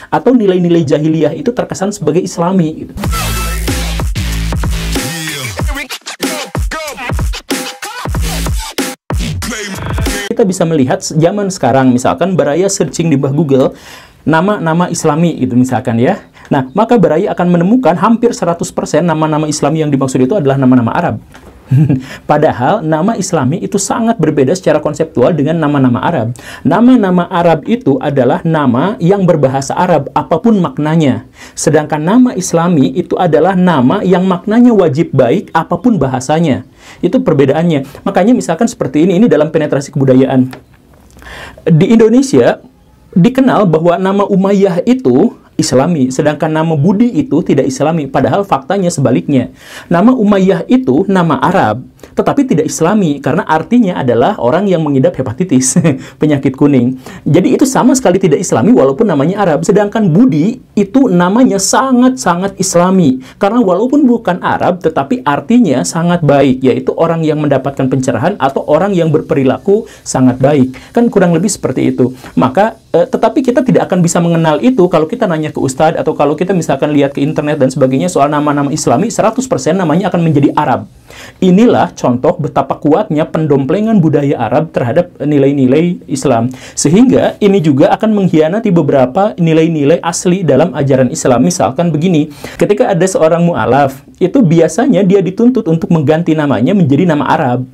atau nilai-nilai jahiliyah itu terkesan sebagai islami gitu. Kita bisa melihat zaman sekarang, misalkan Baraya searching di Google nama-nama islami gitu misalkan ya. Nah, maka Baraya akan menemukan hampir 100% nama-nama islami yang dimaksud itu adalah nama-nama Arab. Padahal nama islami itu sangat berbeda secara konseptual dengan nama-nama Arab. Nama-nama Arab itu adalah nama yang berbahasa Arab, apapun maknanya. Sedangkan nama islami itu adalah nama yang maknanya wajib baik, apapun bahasanya. Itu perbedaannya. Makanya misalkan seperti ini dalam penetrasi kebudayaan. Di Indonesia, dikenal bahwa nama Umayyah itu Islami, sedangkan nama Budi itu tidak Islami, padahal faktanya sebaliknya. Nama Umayyah itu nama Arab, tetapi tidak Islami, karena artinya adalah orang yang mengidap hepatitis, penyakit kuning. Jadi itu sama sekali tidak Islami walaupun namanya Arab, sedangkan Budi itu namanya sangat-sangat Islami, karena walaupun bukan Arab, tetapi artinya sangat baik, yaitu orang yang mendapatkan pencerahan atau orang yang berperilaku sangat baik. Kan kurang lebih seperti itu. Maka tetapi kita tidak akan bisa mengenal itu kalau kita nanya ke ustadz atau kalau kita misalkan lihat ke internet dan sebagainya soal nama-nama Islami, 100% namanya akan menjadi Arab. Inilah contoh betapa kuatnya pendomplengan budaya Arab terhadap nilai-nilai Islam. Sehingga ini juga akan mengkhianati beberapa nilai-nilai asli dalam ajaran Islam. Misalkan begini, ketika ada seorang mu'alaf, itu biasanya dia dituntut untuk mengganti namanya menjadi nama Arab.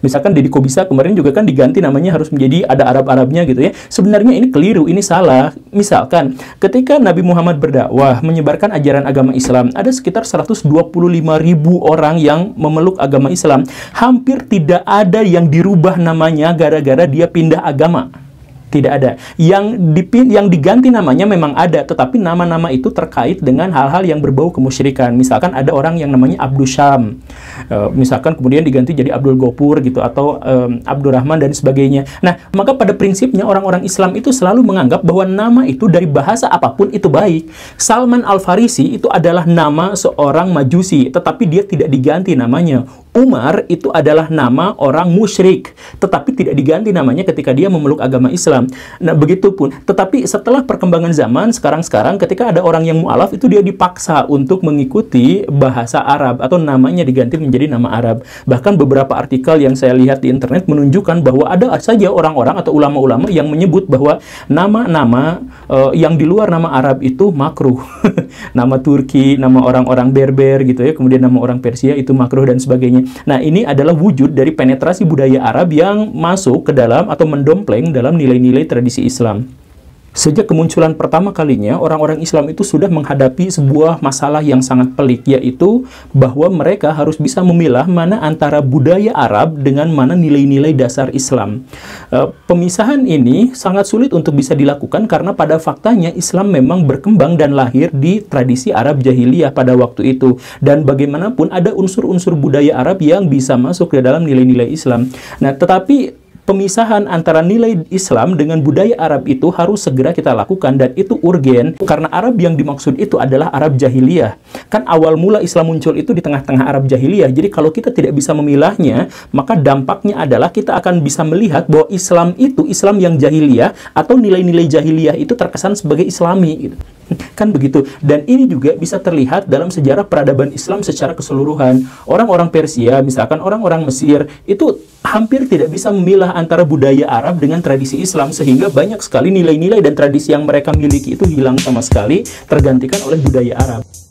Misalkan Deddy Kobisa kemarin juga kan diganti namanya harus menjadi ada Arab-Arabnya gitu ya. Sebenarnya ini keliru, ini salah. Misalkan ketika Nabi Muhammad berdakwah menyebarkan ajaran agama Islam, ada sekitar 125.000 orang yang memeluk agama Islam. Hampir tidak ada yang dirubah namanya gara-gara dia pindah agama. Tidak ada. Yang diganti namanya memang ada, tetapi nama-nama itu terkait dengan hal-hal yang berbau kemusyrikan. Misalkan ada orang yang namanya Abdul Syam, misalkan kemudian diganti jadi Abdul Gopur gitu, atau Abdurrahman dan sebagainya. Nah, maka pada prinsipnya orang-orang Islam itu selalu menganggap bahwa nama itu dari bahasa apapun itu baik. Salman Al-Farisi itu adalah nama seorang Majusi, tetapi dia tidak diganti namanya. Umar itu adalah nama orang musyrik, tetapi tidak diganti namanya ketika dia memeluk agama Islam. Nah, begitupun. Tetapi setelah perkembangan zaman, sekarang ketika ada orang yang mu'alaf, itu dia dipaksa untuk mengikuti bahasa Arab, atau namanya diganti menjadi nama Arab. Bahkan beberapa artikel yang saya lihat di internet menunjukkan bahwa ada saja orang-orang atau ulama-ulama yang menyebut bahwa nama-nama yang di luar nama Arab itu makruh. Nama Turki, nama orang-orang Berber gitu ya, kemudian nama orang Persia itu makruh dan sebagainya. Nah, ini adalah wujud dari penetrasi budaya Arab yang masuk ke dalam atau mendompleng dalam nilai-nilai tradisi Islam. Sejak kemunculan pertama kalinya, orang-orang Islam itu sudah menghadapi sebuah masalah yang sangat pelik, yaitu bahwa mereka harus bisa memilah mana antara budaya Arab dengan mana nilai-nilai dasar Islam. Pemisahan ini sangat sulit untuk bisa dilakukan karena pada faktanya Islam memang berkembang dan lahir di tradisi Arab jahiliyah pada waktu itu. Dan bagaimanapun ada unsur-unsur budaya Arab yang bisa masuk ke dalam nilai-nilai Islam. Nah, tetapi pemisahan antara nilai Islam dengan budaya Arab itu harus segera kita lakukan, dan itu urgen karena Arab yang dimaksud itu adalah Arab jahiliyah. Kan awal mula Islam muncul itu di tengah-tengah Arab jahiliyah. Jadi kalau kita tidak bisa memilahnya, maka dampaknya adalah kita akan bisa melihat bahwa Islam itu Islam yang jahiliyah atau nilai-nilai jahiliyah itu terkesan sebagai Islami gitu. Kan begitu. Dan ini juga bisa terlihat dalam sejarah peradaban Islam secara keseluruhan. Orang-orang Persia, misalkan orang-orang Mesir, itu hampir tidak bisa memilah antara budaya Arab dengan tradisi Islam, sehingga banyak sekali nilai-nilai dan tradisi yang mereka miliki itu hilang sama sekali, tergantikan oleh budaya Arab.